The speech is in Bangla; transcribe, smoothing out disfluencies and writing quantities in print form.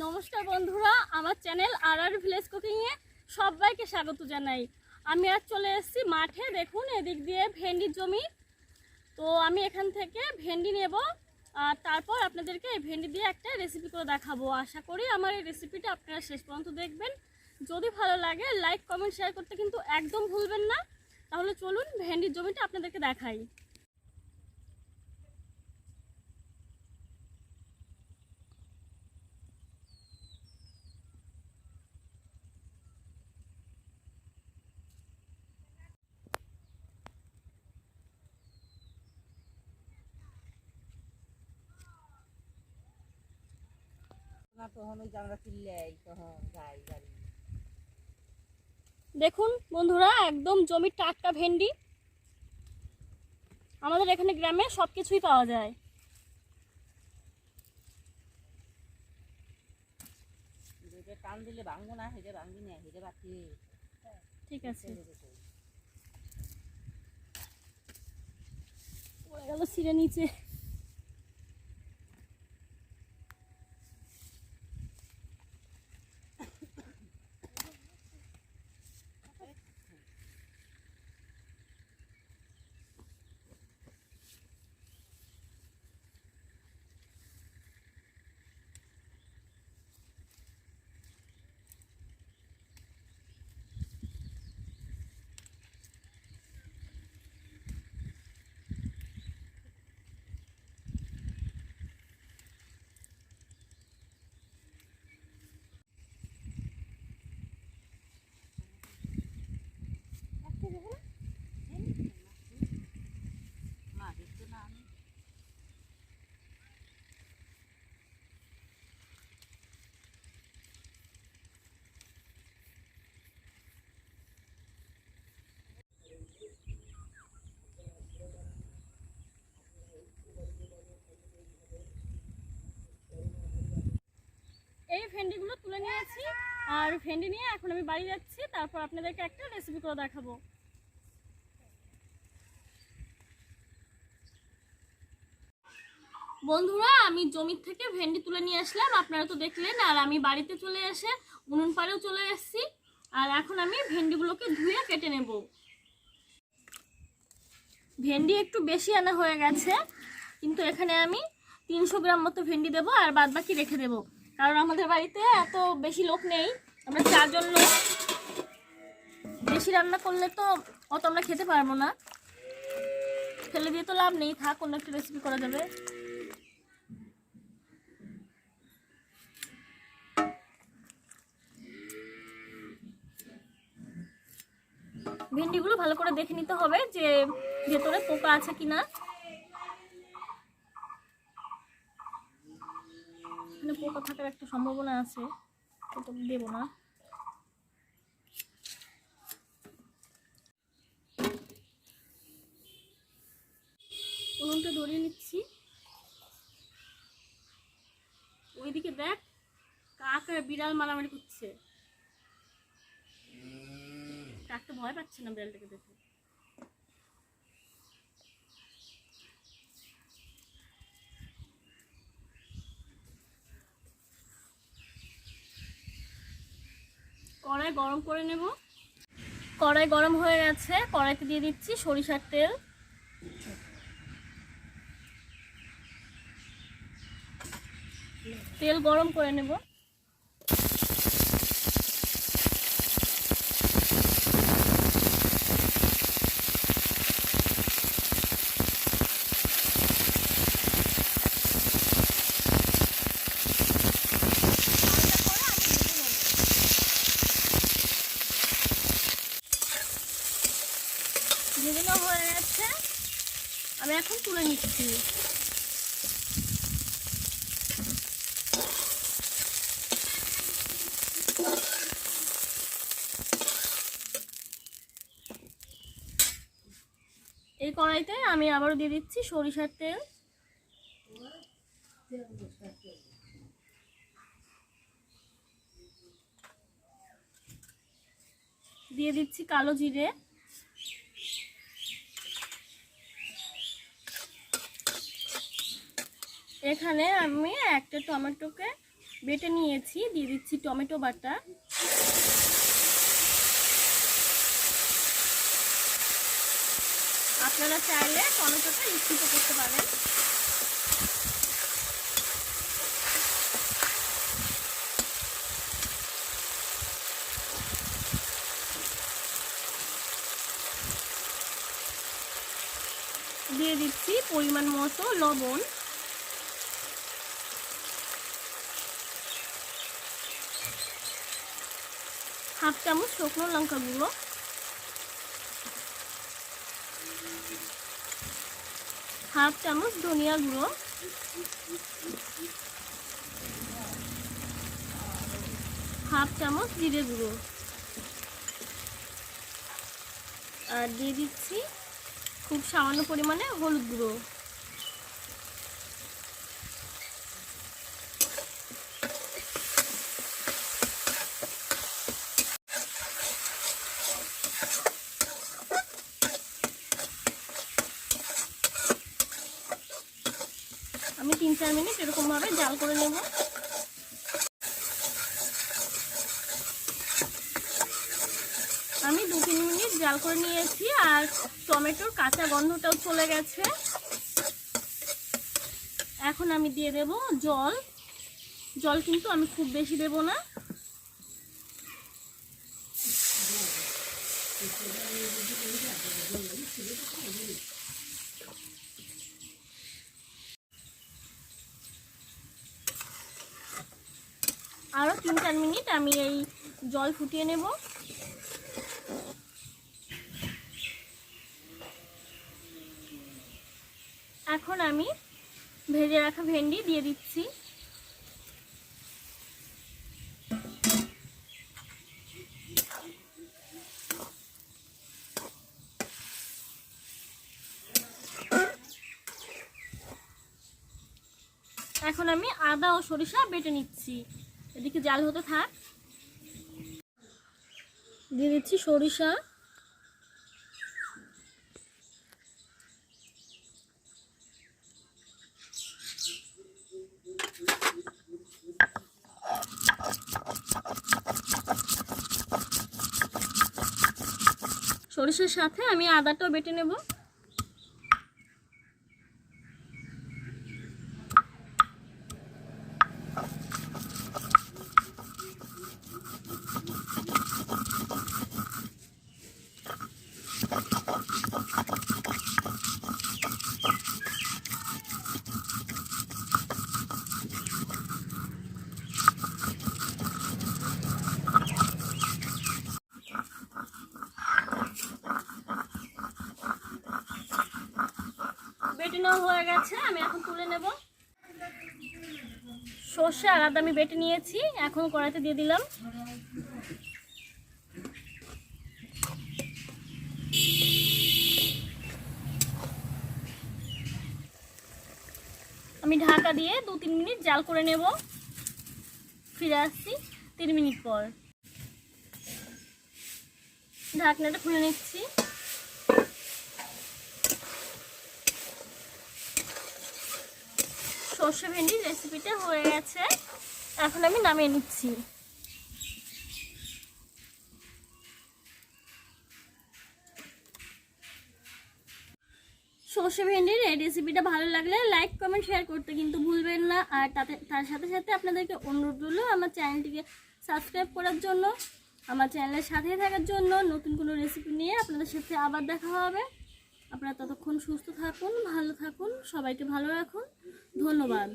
নমস্কার বন্ধুরা, আমার চ্যানেল আর ভিলেজ কুকিংয়ে সবাইকে স্বাগত জানাই। আমি আজ চলে এসেছি মাঠে। দেখুন, এদিক দিয়ে ভেন্ডির জমি। তো আমি এখান থেকে ভেন্ডি নেব, আর তারপর আপনাদেরকে এই ভেন্ডি দিয়ে একটা রেসিপি করে দেখাবো। আশা করি আমার এই রেসিপিটা আপনারা শেষ পর্যন্ত দেখবেন। যদি ভালো লাগে লাইক কমেন্ট শেয়ার করতে কিন্তু একদম ভুলবেন না। তাহলে চলুন ভেন্ডির জমিটা আপনাদেরকে দেখাই। দেখুন বন্ধুরা, একদম জমির টাটকা ভেন্ডি। আমাদের এখানে গ্রামে সব কিছুই পাওয়া যায়। টান দিলে ভাঙবো না, হেঁটে ভাঙবি না, হেঁটে বাকি ঠিক আছে। পড়ে গেল ছিঁড়ে নিচে। এই ভেন্ডিগুলো তুলে নিয়েছি, আর ভেন্ডি নিয়ে এখন আমি বাড়ি যাচ্ছি। তারপর আপনাদেরকে একটা রেসিপি করে দেখাবো। বন্ধুরা, আমি জমির থেকে ভেন্ডি তুলে নিয়ে আসলাম, আপনারা তো দেখলেন। আর আমি বাড়িতে চলে এসে উনুন পাড়েও চলে এসেছি। আর এখন আমি ভেন্ডিগুলোকে ধুয়ে কেটে নেব। ভেন্ডি একটু বেশি আনা হয়ে গেছে, কিন্তু এখানে আমি 300 গ্রাম মতো ভেন্ডি দেবো, আর বাদ বাকি রেখে দেবো। কারণ আমাদের বাড়িতে এত বেশি লোক নেই, আমরা 4 জন লোক। বেশি রান্না করলে তো অত আমরা খেতে পারবো না, ফেলে দিয়ে তো লাভ নেই। থাক, অন্য একটা রেসিপি করা যাবে। ভেন্ডিগুলো ভালো করে দেখে নিতে হবে যে ভেতরে পোকা আছে কিনা। এখানে পোকা থাকার একটা সম্ভাবনা আছে, তো দেবো না। উনুনটা ধরিয়ে নিচ্ছি। ওইদিকে দেখ, কাক আর বিড়াল মারামারি করছে। কাকটা ভয় পাচ্ছে না বিড়ালটাকে দেখে। কড়াই গরম করে নেব। কড়াই গরম হয়ে গেছে, কড়াইতে দিয়ে দিচ্ছি সরিষার তেল। তেল গরম করে নেব। ভেজে নেওয়া হয়ে গেছে, আমি এখন তুলে নিচ্ছি। এই কড়াইতে আমি আবারও দিয়ে দিচ্ছি সরিষার তেল। দিয়ে দিচ্ছি কালো জিরে। এখানে আমি একটা টমেটোকে বেটে নিয়েছি। দিয়ে দিচ্ছি টমেটো বাটা, আপনারা চাইলে টমেটোটা স্কিপ করতে পারেন। দিয়ে দিচ্ছি পরিমাণ মতো লবণ, হাফ চামচ শুকনো লঙ্কা গুঁড়ো, হাফ চামচ ধনিয়া গুঁড়ো, হাফ চামচ জিরে গুঁড়ো, আর দিয়ে দিচ্ছি খুব সামান্য পরিমাণে হলুদ গুঁড়ো। আমি 3-4 মিনিট এরকমভাবে জাল করে নেব। আমি 2-3 মিনিট জাল করে নিয়েছি আর টমেটোর কাঁচা গন্ধটাও চলে গেছে। এখন আমি দিয়ে দেব জল। জল কিন্তু আমি খুব বেশি দেব না। আরও 3-4 মিনিট আমি এই জল ফুটিয়ে নেব। এখন আমি ভেজে রাখা ভেন্ডি দিয়ে দিচ্ছি। এখন আমি আদা ও সরিষা বেটে নিচ্ছি। এদিকে জাল হতে থাক। দিয়ে দিচ্ছি সরিষা, সরিষার সাথে আমি আদাটাও বেটে নেব। বেটে নেওয়া হয়ে গেছে, আমি এখন তুলে নেব। সর্ষে আর আদা আমি বেটে নিয়েছি, এখন কড়াইতে দিয়ে দিলাম। আমি ঢাকা দিয়ে 2-3 মিনিট জাল করে নেব। ফিরে আসছি 3 মিনিট পর। ঢাকনাটা খুলে নিচ্ছি। সর্ষে ভেন্ডির রেসিপিটা হয়ে গেছে, এখন আমি নামিয়ে নিচ্ছি। সর্ষে ভেন্ডির এই রেসিপিটা ভালো লাগলে লাইক কমেন্ট শেয়ার করতে কিন্তু ভুলবেন না। আর তার সাথে সাথে আপনাদেরকে অনুরোধ রইল আমার চ্যানেলটিকে সাবস্ক্রাইব করার জন্য, আমার চ্যানেলের সাথেই থাকার জন্য। নতুন কোনো রেসিপি নিয়ে আপনাদের সাথে আবার দেখা হবে। আপনারা ততক্ষণ সুস্থ থাকুন, ভালো থাকুন, সবাইকে ভালো রাখুন। ধন্যবাদ।